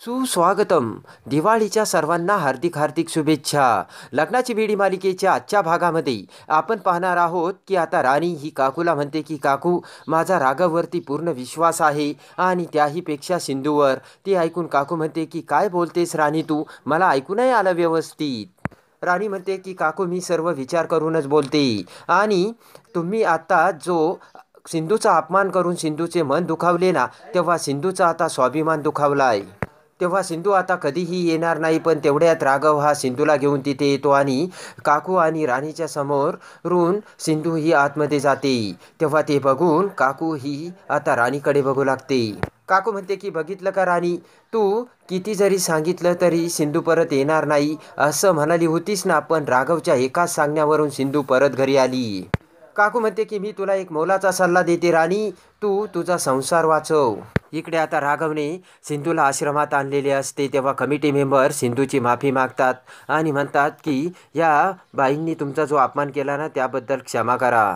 सुस्वागतम. दिवाळीच्या सर्वांना हार्दिक हार्दिक शुभेच्छा. लग्नाची बेडी मालिकेच्या आजच्या भागामध्ये आपण पाहणार आहोत की आता राणी ही काकूला म्हणते की काकू, माझा राघववरती पूर्ण विश्वास आहे आणि त्याहीपेक्षा सिंधूवर. ते ऐकून काकू म्हणते की काय बोलतेस राणी तू, मला ऐकू नाही आलं व्यवस्थित. राणी म्हणते की काकू, मी सर्व विचार करूनच बोलते आणि तुम्ही आता जो सिंधूचा अपमान करून सिंधूचे मन दुखावले ना, तेव्हा सिंधूचा आता स्वाभिमान दुखावलाय. तेव्हा सिंधू आता कधीही येणार नाही. पण तेवढ्यात राघव हा सिंधूला घेऊन तिथे येतो आणि काकू आणि राणीच्या समोरून सिंधू ही आतमध्ये जाते. तेव्हा ते बघून काकू ही आता राणीकडे बघू लागते. काकू म्हणते की बघितलं का राणी, तू किती जरी सांगितलं तरी सिंधू परत येणार नाही असं म्हणाली होतीस ना, पण राघवच्या एकाच सांगण्यावरून सिंधू परत घरी आली. काकू म्हणते की मी तुला एक मोलाचा सल्ला देते राणी, तू तुझा संसार वाचव. इकडे आता राघवने सिंधूला आश्रमात आणलेले असते. तेव्हा कमिटी मेंबर सिंधूची माफी मागतात आणि म्हणतात की या बाईंनी तुमचा जो अपमान केला ना, त्याबद्दल क्षमा करा.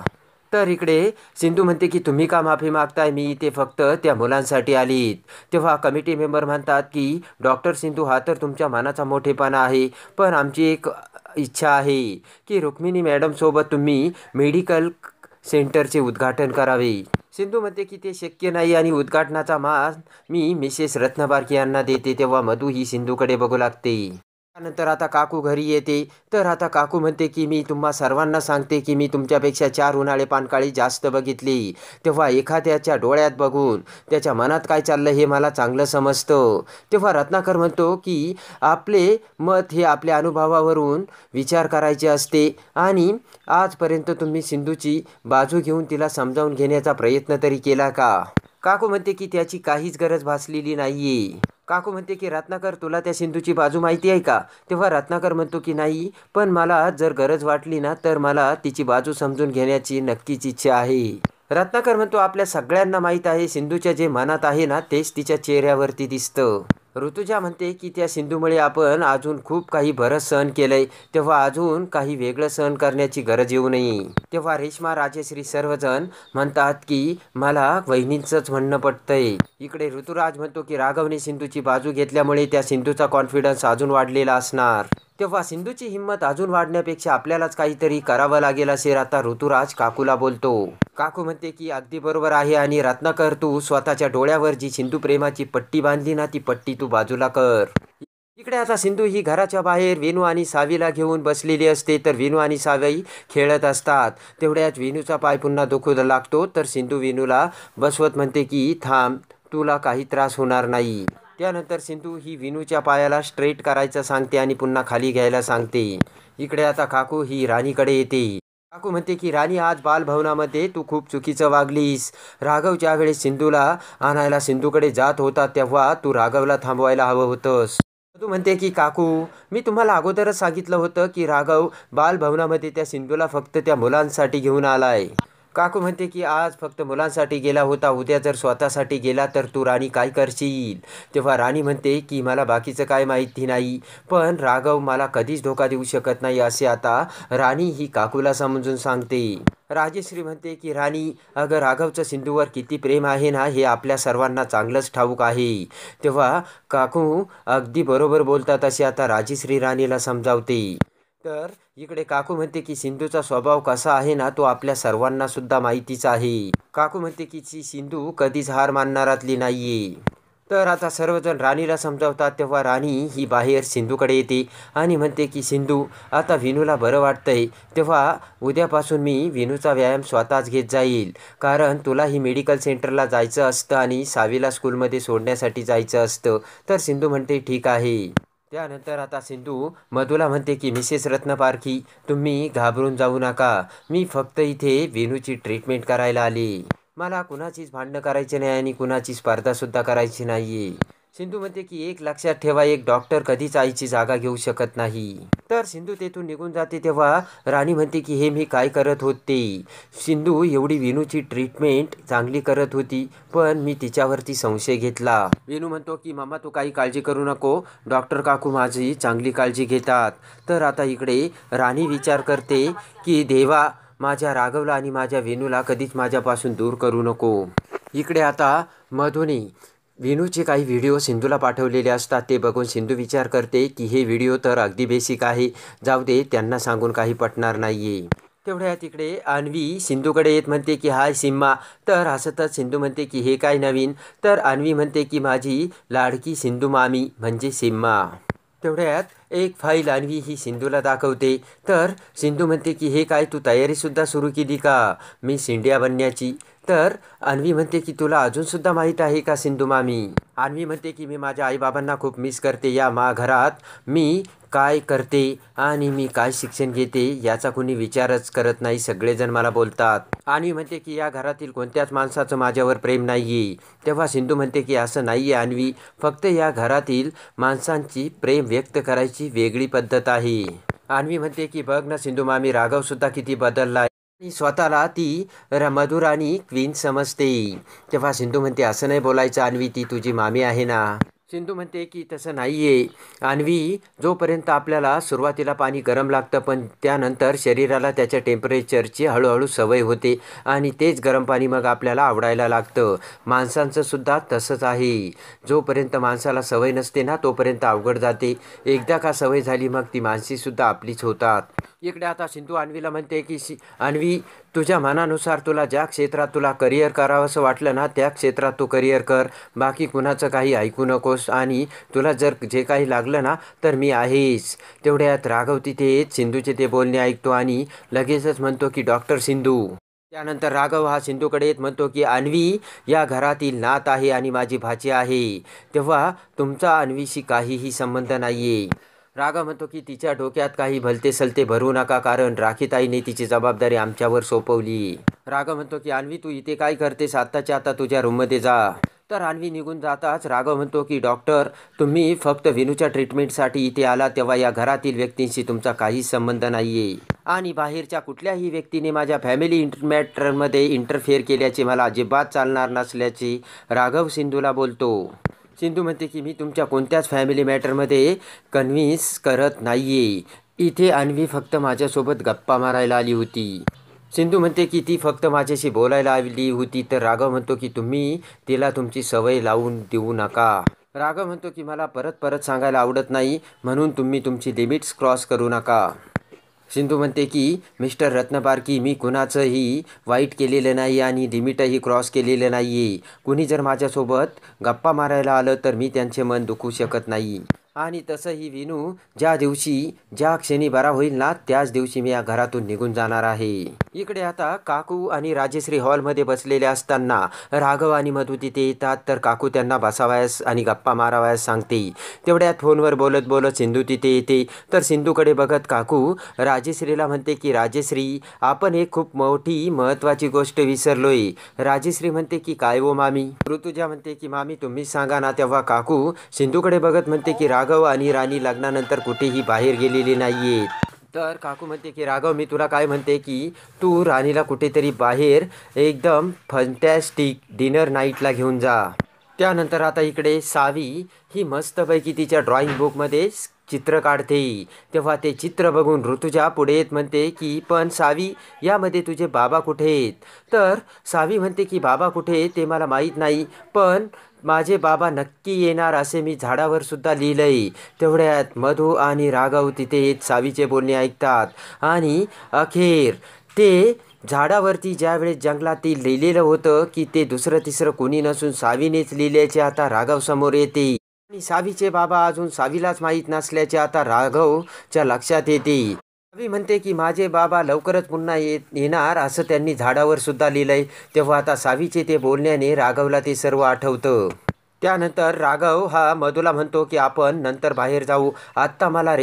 तर इकडे सिंधू म्हणते की तुम्ही का माफी मागताय, मी इथे फक्त त्या मुलांसाठी आलीत. तेव्हा कमिटी मेंबर म्हणतात की डॉक्टर सिंधू, हा तर तुमच्या मनाचा मोठेपणा आहे, पण आमची एक इच्छा आहे की रुक्मिणी मॅडमसोबत तुम्ही मेडिकल सेंटरचे उद्घाटन करावे. सिंधू म्हणते की ते शक्य नाही आणि उद्घाटनाचा मान मी मिसेस रत्नबारकी यांना देते. तेव्हा मधू ही सिंधूकडे बघू लागते. त्यानंतर आता काकू घरी येते. तर आता काकू म्हणते की मी तुम्हा सर्वांना सांगते की मी तुमच्यापेक्षा 4 उन्हाळे पानकाळी जास्त बघितली. तेव्हा एखाद्याच्या डोळ्यात बघून त्याच्या मनात काय चाललं हे मला चांगलं समजतं. तेव्हा रत्नाकर म्हणतो की आपले मत हे आपल्या अनुभवावरून विचार करायचे असते आणि आजपर्यंत तुम्ही सिंधूची बाजू घेऊन तिला समजावून घेण्याचा प्रयत्न तरी केला का? काकू म्हणते की त्याची काहीच गरज भासलेली नाहीये. काकू म्हणते की रत्नाकर, तुला त्या सिंधूची बाजू माहिती आहे का? तेव्हा रत्नाकर म्हणतो की नाही, पण मला जर गरज वाटली ना तर मला तिची बाजू समजून घेण्याची नक्कीच इच्छा आहे. रत्नाकर म्हणतो आपल्या सगळ्यांना माहीत आहे सिंधूच्या जे मनात आहे ना तेच तिच्या चेहऱ्यावरती दिसतं. ऋतुजा म्हणते की त्या सिंधूमुळे आपण अजून खूप काही बरंच सहन केलंय, तेव्हा अजून काही वेगळं सहन करण्याची गरज येऊ नये. तेव्हा रेश्मा, राजश्री सर्वजण म्हणतात की मला वहिनींचंच म्हणणं पटतंय. इकडे ऋतुराज म्हणतो की राघवने सिंधूची बाजू घेतल्यामुळे त्या सिंधूचा कॉन्फिडन्स अजून वाढलेला असणार. तेव्हा सिंधूची हिंमत अजून वाढण्यापेक्षा आपल्यालाच काहीतरी करावं लागेल असे आता ऋतुराज काकूला बोलतो. काकू म्हणते की अगदी बरोबर आहे आणि रत्नाकर, तू स्वतःच्या डोळ्यावर जी सिंधू प्रेमाची पट्टी बांधली ना, ती पट्टी तू बाजूला कर. इकडे आता सिंधू ही घराच्या बाहेर वेणू आणि सावीला घेऊन बसलेली असते. तर वेणू आणि सावी खेळत असतात. तेवढ्यात वेणूचा पाय पुन्हा दुखू लागतो. तर सिंधू वेणूला बसवत म्हणते की थांब, तुला काही त्रास होणार नाही. त्यानंतर सिंधू ही विनूच्या पायाला स्ट्रेट करायचं सांगते आणि पुन्हा खाली घ्यायला सांगते. इकडे आता काकू ही राणीकडे येते. काकू म्हणते की राणी, आज बालभवनामध्ये तू खूप चुकीचं वागलीस. राघव ज्या वेळेस सिंधूला आणायला सिंधूकडे जात होता तेव्हा तू राघवला थांबवायला हवं होतंस. तू म्हणते की काकू, मी तुम्हाला अगोदरच सांगितलं होतं की राघव बालभवनामध्ये त्या सिंधूला फक्त त्या मुलांसाठी घेऊन आलाय. काकू म्हणते की आज फक्त मुलांसाठी गेला होता, उद्या जर स्वतःसाठी गेला तर तू राणी काय करशील? तेव्हा राणी म्हणते की मला बाकीचं काय माहिती नाही, पण राघव मला कधीच धोका देऊ शकत नाही असे आता राणी ही काकूला समजून सांगते. राजश्री म्हणते की राणी, अगं राघवचं सिंधूवर किती प्रेम आहे ना हे आपल्या सर्वांना चांगलंच ठाऊक आहे. तेव्हा काकू अगदी बरोबर बोलतात असे आता राजश्री राणीला समजावते. तर इकडे काकू म्हणते की सिंधूचा स्वभाव कसा आहे ना तो आपल्या सर्वांना सुद्धा माहितीच आहे. काकू म्हणते की सिंधू कधीच हार मानणारातली नाहीये. तर आता सर्वजण राणीला समजावतात. तेव्हा राणी ही बाहेर सिंधूकडे येते आणि म्हणते की सिंधू, आता विनूला बरं वाटतंय, तेव्हा उद्यापासून मी विनूचा व्यायाम स्वतःच घेत जाईल, कारण तुलाही मेडिकल सेंटरला जायचं असतं आणि सावीला स्कूलमध्ये सोडण्यासाठी जायचं असतं. तर सिंधू म्हणते ठीक आहे. त्यानंतर आता सिंधू मधूला म्हणते की मिसेस रत्नपारखी, तुम्ही घाबरून जाऊ नका, मी फक्त इथे वेणूची ट्रीटमेंट करायला आली. मला कुणाचीच भांडणं करायची नाही आणि कुणाची स्पर्धासुद्धा करायची नाही आहे. सिंधू म्हणते की एक लक्षात ठेवा, एक डॉक्टर कधीच आईची जागा घेऊ शकत नाही. तर सिंधू तेथून निघून जाते. तेव्हा राणी म्हणते की हे मी काय करत होते? सिंधू एवढी वेणूची ट्रीटमेंट चांगली करत होती, पण मी तिच्यावरती संशय घेतला. वेणू म्हणतो की मामा, तू काही काळजी करू नको, डॉक्टर काकू माझी चांगली काळजी घेतात. तर आता इकडे राणी विचार करते की देवा, माझ्या राघवला आणि माझ्या वेणूला कधीच माझ्यापासून दूर करू नको. इकडे आता मधुने विनूचे काही व्हिडिओ सिंधूला पाठवलेले असतात. ते बघून सिंधू विचार करते की हे व्हिडिओ तर अगदी बेसिक आहे, जाऊ दे, त्यांना सांगून काही पटणार नाही आहे. तेवढ्या तिकडे अन्वी सिंधूकडे येत म्हणते की हाय सिम्मा. तर हसतच सिंधू म्हणते की हे काय नवीन. तर अन्वी म्हणते की माझी लाडकी सिंधू मामी म्हणजे सिम्मा. तेवढ्यात एक फाईल अन्वी ही सिंधूला दाखवते. तर सिंधू म्हणते की हे काय, तू तयारीसुद्धा सुरू केली का मिस इंडिया बनण्याची. तर अन्वी म्हणते की तुला अजूनसुद्धा माहीत आहे का सिंधू मामी. अन्वी म्हणते की मी माझ्या आईबाबांना खूप मिस करते. या घरात मी काय करते आणि मी काय शिक्षण घेते याचा कोणी विचारच करत नाही, सगळेजण मला बोलतात. अन्वी म्हणते की या घरातील कोणत्याच माणसाचं माझ्यावर प्रेम नाही आहे. तेव्हा सिंधू म्हणते की असं नाही आहे अन्वी, फक्त या घरातील माणसांची प्रेम व्यक्त करायची वेगळी पद्धत आहे. अन्वी म्हणते की बघ ना सिंधू मामी, राघवसुद्धा किती बदलला आहे आणि स्वतःला ती मधुर आणि क्वीन समजते. तेव्हा सिंधू म्हणते असं नाही बोलायचं अन्वी, ती तुझी मामी आहे ना. सिंधू म्हणते की तसं नाही आहे अन्वी, जोपर्यंत आपल्याला सुरुवातीला पाणी गरम लागतं पण त्यानंतर शरीराला त्याच्या टेम्परेचरची हळूहळू सवय होते आणि तेच गरम पाणी मग आपल्याला आवडायला लागतं. माणसांचं सुद्धा तसंच आहे, जोपर्यंत माणसाला सवय नसते ना तोपर्यंत अवघड जाते, एकदा का सवय झाली मग ती माणसेसुद्धा आपलीच होतात. इकडे आता सिंधू अन्वीला म्हणते की अन्वी, तुझ्या मनानुसार तुला ज्या क्षेत्रात तुला करिअर करावंसं वाटलं ना त्या क्षेत्रात तू करिअर कर, बाकी कुणाचं काही ऐकू नकोस आणि तुला जर जे काही लागलं ना तर मी आहेच. तेवढ्यात राघव तिथे येत सिंधूचे ते बोलणे ऐकतो आणि लगेचच म्हणतो की डॉक्टर सिंधू. त्यानंतर राघव हा सिंधूकडे येत म्हणतो की अन्वी या घरातील नात आहे आणि माझी भाची आहे, तेव्हा तुमचा अन्वीशी काहीही संबंध नाही आहे. राघव म्हणतो की तिच्या डोक्यात काही भलते सलते भरू नका, कारण राखीताईने तिची जबाबदारी आमच्यावर सोपवली. राघव म्हणतो की अन्वी तू इथे काय करतेस, आत्ताच्या आता तुझ्या रूममध्ये जा. तर अन्वी निघून जाताच राघव म्हणतो की डॉक्टर, तुम्ही फक्त विनूच्या ट्रीटमेंटसाठी इथे आला, तेव्हा या घरातील व्यक्तींशी तुमचा काहीच संबंध नाही आहे आणि बाहेरच्या कुठल्याही व्यक्तीने माझ्या फॅमिली मॅटरमध्ये इंटरफेअर केल्याचे मला अजिबात चालणार नसल्याचे राघव सिंधूला बोलतो. सिंधू म्हणते की मी तुमच्या कोणत्याच फॅमिली मॅटरमध्ये कन्व्हिन्स करत नाही आहे, इथे अन्वी फक्त माझ्यासोबत गप्पा मारायला आली होती. सिंधू म्हणते की ती फक्त माझ्याशी बोलायला आली होती. तर राघव म्हणतो की तुम्ही तिला तुमची सवय लावून देऊ नका. राघव म्हणतो की मला परत परत सांगायला आवडत नाही, म्हणून तुम्ही तुमची लिमिट्स क्रॉस करू नका. सिंधू म्हणते की मिस्टर रत्नपारकी, मी कुणाचंही वाईट केलेलं नाही आणि लिमिटही क्रॉस केलेलं नाही आहे. कुणी जर माझ्यासोबत गप्पा मारायला आलं तर मी त्यांचे मन दुखवू शकत नाही आणि तसंही विनू ज्या क्षणी बरा होईल ना त्याच दिवशी मी या घरातून निघून जाणार आहे. इकडे आता काकू आणि राजेश्री हॉलमध्ये बसलेले असताना राघव आणि मधू तिथे येतात. तर काकू त्यांना बसावयास आणि गप्पा मारावयास सांगते. तेवढ्यात फोनवर बोलत बोलत सिंधू तिथे येते. तर सिंधूकडे बघत काकू राजेश्रीला म्हणते की राजेश्री, आपण एक खूप मोठी महत्त्वाची गोष्ट विसरलोय. राजेश्री म्हणते की काय हो मामी. ऋतुजा म्हणते की मामी तुम्हीच सांगा ना. तेव्हा काकू सिंधूकडे बघत म्हणते की राघव आणि राणी लग्नानंतर कुठेही बाहेर गेलेली नाहीयेत. तर काकू म्हणते की राघव, मी तुला काय म्हणते की तू राणीला कुठेतरी बाहेर एकदम फंटॅस्टिक डिनर नाईटला घेऊन जा. त्यानंतर आता इकडे सावी ही मस्तपैकी तिच्या ड्रॉइंग बुकमध्ये चित्र काढते. तेव्हा ते चित्र बघून ऋतुजा पुढे येत म्हणते की पण सावी, यामध्ये तुझे बाबा कुठे आहेत. तर सावी म्हणते की बाबा कुठे ते मला माहीत नाही, पण माझे बाबा नक्की येणार असे मी झाडावर सुद्धा लिहिलंय. तेवढ्यात मधू आणि राघव तिथे येत सावीचे बोलणे ऐकतात आणि अखेर ते झाडावरती ज्यावेळेस जंगलातील लिहिलेलं होतं की ते दुसरं तिसरं कोणी नसून सावीनेच लिहिल्याचे आता राघव समोर येते आणि सावीचे बाबा अजून सावीलाच माहीत नसल्याचे आता राघवच्या लक्षात येते. सावी म्हणते की माझे बाबा लवकरच पुन्हा येणार असं त्यांनी झाडावर सुद्धा लिहिलंय. तेव्हा आता सावीचे ते बोलण्याने राघवला ते सर्व आठवतं. त्यानंतर राघव हा मधूला म्हणतो की आपण नंतर बाहेर जाऊ, आत्ता मला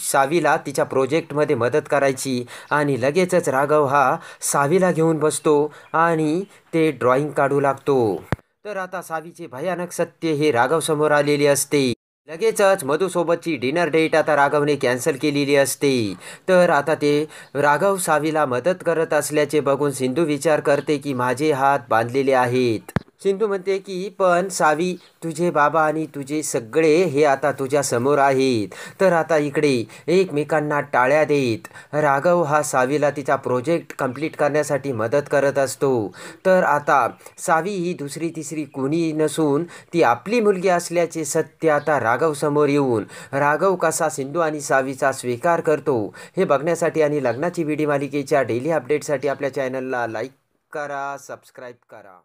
सावीला तिच्या प्रोजेक्टमध्ये मदत करायची. आणि लगेचच राघव हा सावीला घेऊन बसतो आणि ते ड्रॉइंग काढू लागतो. तर आता सावीचे भयानक सत्य हे राघव समोर आलेले असते. लगेचच मधूसोबतची डिनर डेट आता राघवने कॅन्सल केलेली असते. तर आता ते राघव सावीला मदत करत असल्याचे बघून सिंधू विचार करते की माझे हात बांधलेले आहेत. सिंधू म्हणते की पण सावी, तुझे बाबा आणि तुझे सगळे हे आता तुझ्या समोर आहेत, तर आता इकडे एकमेकांना टाळ्या देत राघव हा सावीला तिचा प्रोजेक्ट कंप्लीट करण्यासाठी मदत करत असतो. तर आता सावी ही दुसरी तिसरी कुणी नसून ती आपली मुलगी असल्याचे सत्य आता राघव समोर येऊन राघव कसा सिंधू आणि सावीचा स्वीकार करतो हे बघण्यासाठी आणि लग्नाची बीडी मालिकेच्या डेली अपडेटसाठी आपल्या चॅनलला लाईक करा, सबस्क्राईब करा.